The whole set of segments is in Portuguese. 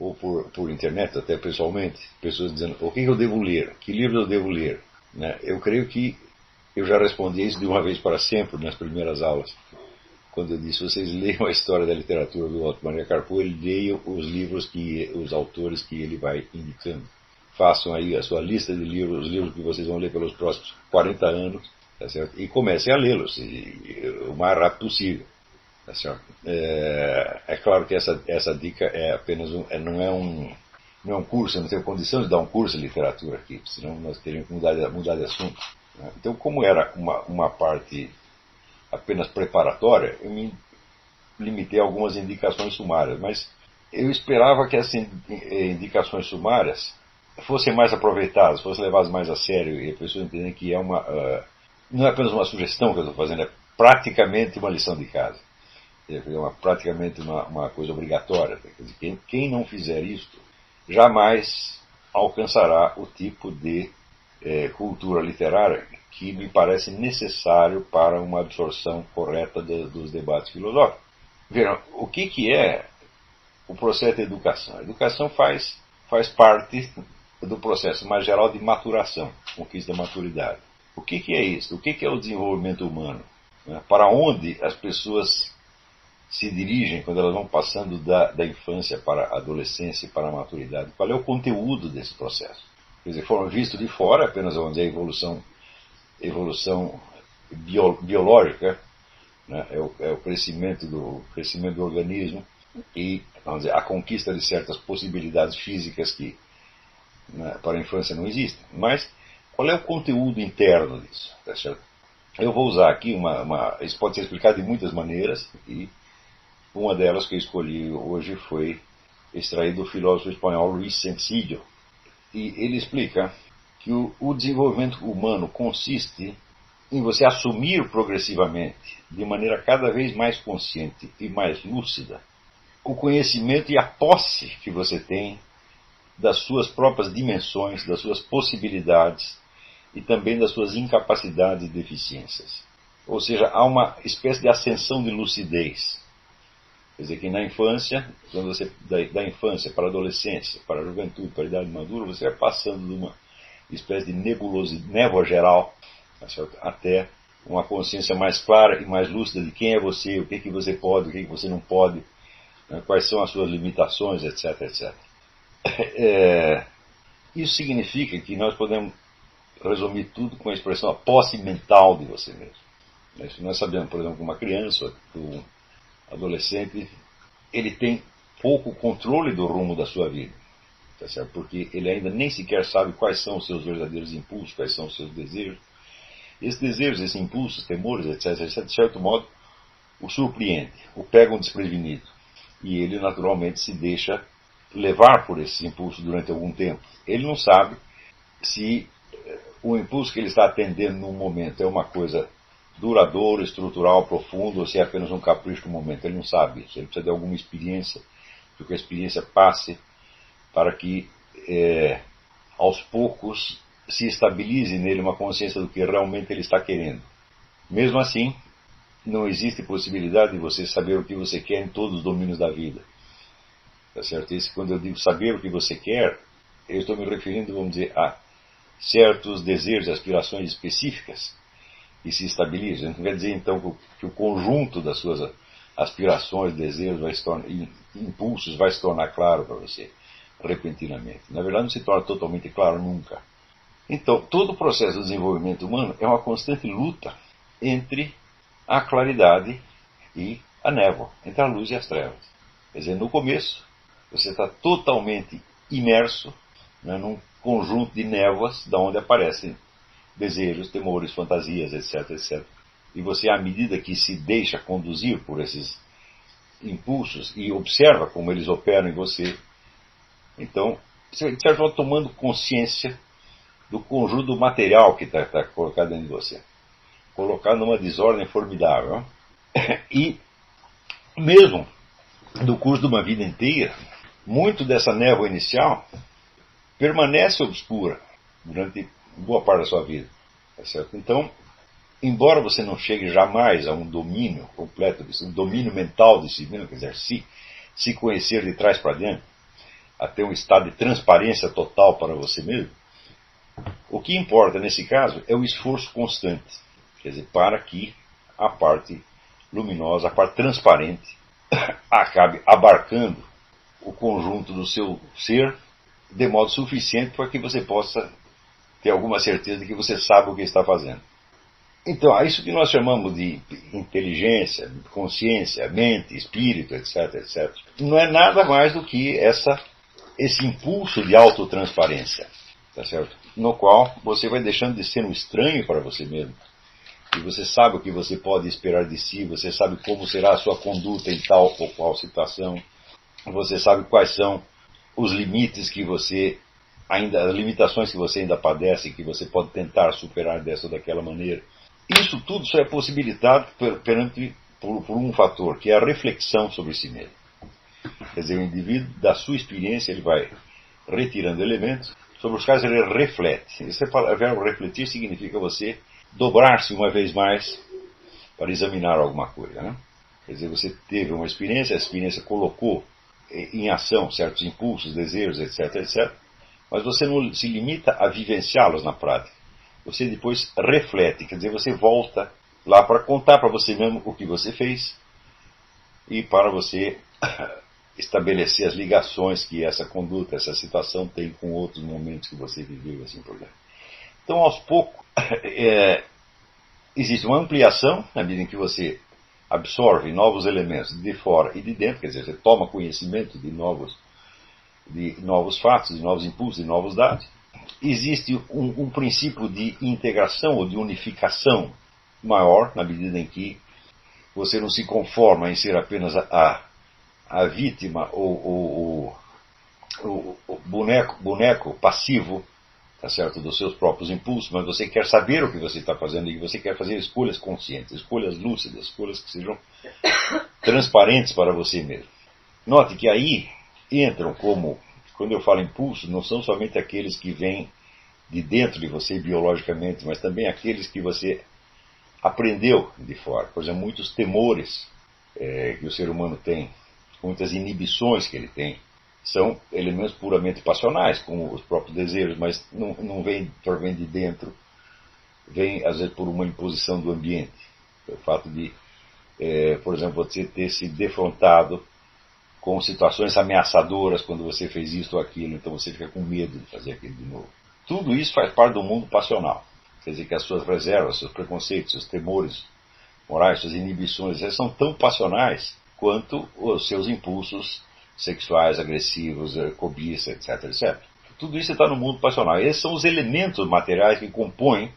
ou por internet, até pessoalmente, pessoas dizendo o que eu devo ler, que livro eu devo ler. Né? Eu creio que eu já respondi isso de uma vez para sempre nas primeiras aulas, quando eu disse: vocês leiam a história da literatura do Otto Maria Carpo, leiam os livros, os autores que ele vai indicando. Façam aí a sua lista de livros, os livros que vocês vão ler pelos próximos 40 anos, tá certo? E comecem a lê-los o mais rápido possível. Tá certo? É claro que essa dica é apenas não é um curso. Eu não tenho condição de dar um curso de literatura aqui, senão nós teríamos que mudar de assunto. Né? Então, como era uma parte apenas preparatória, eu me limitei a algumas indicações sumárias, mas eu esperava que essas indicações sumárias fossem mais aproveitadas, fossem levadas mais a sério, e a pessoa entender que não é apenas uma sugestão que eu estou fazendo, é praticamente uma lição de casa. É praticamente uma coisa obrigatória. Quer dizer, quem não fizer isto jamais alcançará o tipo de cultura literária que me parece necessário para uma absorção correta dos debates filosóficos. Vejam, o que é o processo de educação? A educação faz parte do processo mais geral de maturação, conquista da maturidade. O que é isso? O que é o desenvolvimento humano? Para onde as pessoas se dirigem quando elas vão passando da infância para a adolescência e para a maturidade? Qual é o conteúdo desse processo? Quer dizer, foram vistos de fora apenas, vamos dizer, a evolução biológica, né? É o crescimento do organismo e, vamos dizer, a conquista de certas possibilidades físicas que, né, para a infância não existem. Mas qual é o conteúdo interno disso? Tá certo? Eu vou usar aqui isso pode ser explicado de muitas maneiras, e uma delas que eu escolhi hoje foi extraído do filósofo espanhol Luis Sencillo. E ele explica que o desenvolvimento humano consiste em você assumir progressivamente, de maneira cada vez mais consciente e mais lúcida, o conhecimento e a posse que você tem das suas próprias dimensões, das suas possibilidades e também das suas incapacidades e deficiências. Ou seja, há uma espécie de ascensão de lucidez. Quer dizer que na infância, quando você da infância para a adolescência, para a juventude, para a idade madura, você vai passando de uma espécie de névoa geral, até uma consciência mais clara e mais lúcida de quem é você, o que você pode, o que você não pode, quais são as suas limitações, etc, etc. Isso significa que nós podemos resumir tudo com a expressão a posse mental de você mesmo. Se nós sabemos, por exemplo, que uma criança, um adolescente, ele tem pouco controle do rumo da sua vida, tá certo? Porque ele ainda nem sequer sabe quais são os seus verdadeiros impulsos, quais são os seus desejos. Esses desejos, esses impulsos, temores, etc., de certo modo, o surpreende, o pegam desprevenido. E ele, naturalmente, se deixa levar por esses impulsos durante algum tempo. Ele não sabe se o impulso que ele está atendendo num momento é uma coisa duradoura, estrutural, profunda, ou se é apenas um capricho do momento. Ele não sabe isso. Ele precisa de alguma experiência, que a experiência passe para que, aos poucos, se estabilize nele uma consciência do que realmente ele está querendo. Mesmo assim, não existe possibilidade de você saber o que você quer em todos os domínios da vida. Tá certo? Isso, quando eu digo saber o que você quer, eu estou me referindo, vamos dizer, a certos desejos, aspirações específicas que se estabilizam. Não quer dizer, então, que o conjunto das suas aspirações, desejos, impulsos vai se tornar claro para você repentinamente. Na verdade, não se torna totalmente claro nunca. Então, todo o processo do desenvolvimento humano é uma constante luta entre a claridade e a névoa, entre a luz e as trevas. Quer dizer, no começo, você está totalmente imerso, né, num conjunto de névoas da onde aparecem desejos, temores, fantasias, etc, etc. E você, à medida que se deixa conduzir por esses impulsos e observa como eles operam em você, então, você vai tomando consciência do conjunto do material que está colocado dentro de você, colocado numa desordem formidável. E mesmo no curso de uma vida inteira, muito dessa névoa inicial permanece obscura durante boa parte da sua vida. Tá certo? Então, embora você não chegue jamais a um domínio completo, um domínio mental de si mesmo, quer dizer, se conhecer de trás para dentro, a ter um estado de transparência total para você mesmo, o que importa nesse caso é o esforço constante, quer dizer, para que a parte luminosa, a parte transparente, acabe abarcando o conjunto do seu ser de modo suficiente para que você possa ter alguma certeza de que você sabe o que está fazendo. Então, é isso que nós chamamos de inteligência, consciência, mente, espírito, etc, etc. Não é nada mais do que esse impulso de autotransparência, tá certo? No qual você vai deixando de ser um estranho para você mesmo. E você sabe o que você pode esperar de si, você sabe como será a sua conduta em tal ou qual situação, você sabe quais são os limites que você ainda, as limitações que você ainda padece, que você pode tentar superar dessa ou daquela maneira. Isso tudo só é possibilitado por um fator, que é a reflexão sobre si mesmo. Quer dizer, o indivíduo, da sua experiência, ele vai retirando elementos sobre os quais ele reflete. Esse verbo refletir significa você dobrar-se uma vez mais para examinar alguma coisa, né? Quer dizer, você teve uma experiência, a experiência colocou em ação certos impulsos, desejos, etc, etc, mas você não se limita a vivenciá-los na prática. Você depois reflete, quer dizer, você volta lá para contar para você mesmo o que você fez e para você estabelecer as ligações que essa conduta, essa situação tem com outros momentos que você viveu e assim por diante. Então, aos poucos, existe uma ampliação na medida em que você absorve novos elementos de fora e de dentro, quer dizer, você toma conhecimento de novos fatos, de novos impulsos, de novos dados. Existe um princípio de integração ou de unificação maior, na medida em que você não se conforma em ser apenas a vítima ou o boneco passivo, tá certo, dos seus próprios impulsos, mas você quer saber o que você está fazendo e você quer fazer escolhas conscientes, escolhas lúcidas, escolhas que sejam transparentes para você mesmo. Note que aí entram como, quando eu falo impulso, não são somente aqueles que vêm de dentro de você biologicamente, mas também aqueles que você aprendeu de fora. Por exemplo, muitos temores que o ser humano tem, muitas inibições que ele tem, são elementos puramente passionais, como os próprios desejos, mas não vem de dentro, vem às vezes por uma imposição do ambiente. O fato de, por exemplo, você ter se defrontado com situações ameaçadoras quando você fez isso ou aquilo, então você fica com medo de fazer aquilo de novo. Tudo isso faz parte do mundo passional. Quer dizer que as suas reservas, seus preconceitos, seus temores morais, suas inibições, elas são tão passionais quanto os seus impulsos sexuais, agressivos, cobiça, etc, etc. Tudo isso está no mundo passional. Esses são os elementos materiais que compõem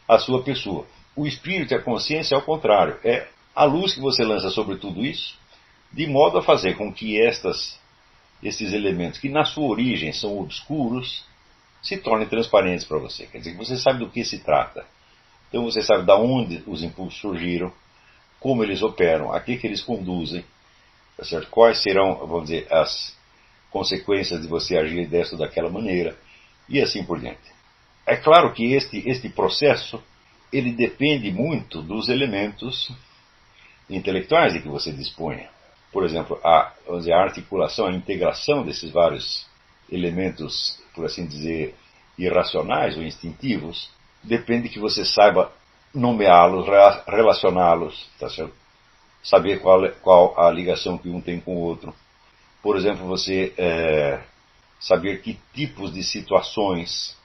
a sua pessoa. O espírito e a consciência, ao contrário, é a luz que você lança sobre tudo isso, de modo a fazer com que esses elementos, que na sua origem são obscuros, se tornem transparentes para você. Quer dizer que você sabe do que se trata. Então você sabe de onde os impulsos surgiram, como eles operam, a que eles conduzem, tá certo? Quais serão, vamos dizer, as consequências de você agir desta ou daquela maneira, e assim por diante. É claro que este processo, ele depende muito dos elementos intelectuais de que você disponha. Por exemplo, vamos dizer, a articulação, a integração desses vários elementos, por assim dizer, irracionais ou instintivos, depende que você saiba nomeá-los, relacioná-los, tá certo? Saber qual a ligação que um tem com o outro. Por exemplo, você saber que tipos de situações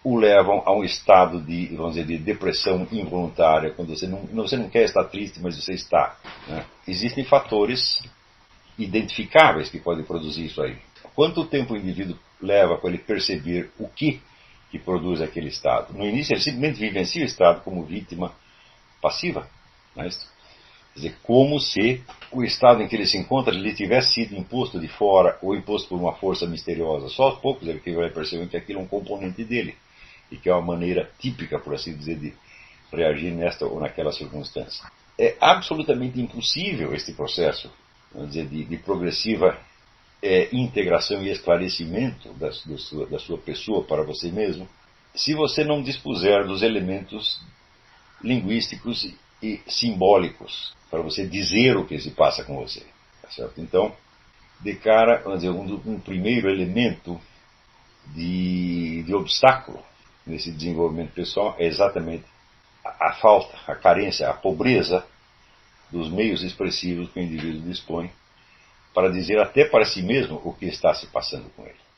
o levam a um estado de, vamos dizer, de depressão involuntária, quando você não quer estar triste, mas você está, né? Existem fatores identificáveis que podem produzir isso aí. Quanto tempo o indivíduo leva para ele perceber o que produz aquele estado? No início ele simplesmente vivencia o estado como vítima passiva, não é isso? Quer dizer, como se o estado em que ele se encontra lhe tivesse sido imposto de fora ou imposto por uma força misteriosa. Só aos poucos ele vai perceber que aquilo é um componente dele e que é uma maneira típica, por assim dizer, de reagir nesta ou naquela circunstância. É absolutamente impossível este processo, vamos dizer, de progressiva integração e esclarecimento da sua pessoa para você mesmo, se você não dispuser dos elementos linguísticos e simbólicos para você dizer o que se passa com você. Tá certo? Então, de cara, vamos dizer, um primeiro elemento de obstáculo nesse desenvolvimento pessoal é exatamente a falta, a carência, a pobreza dos meios expressivos que o indivíduo dispõe para dizer até para si mesmo o que está se passando com ele.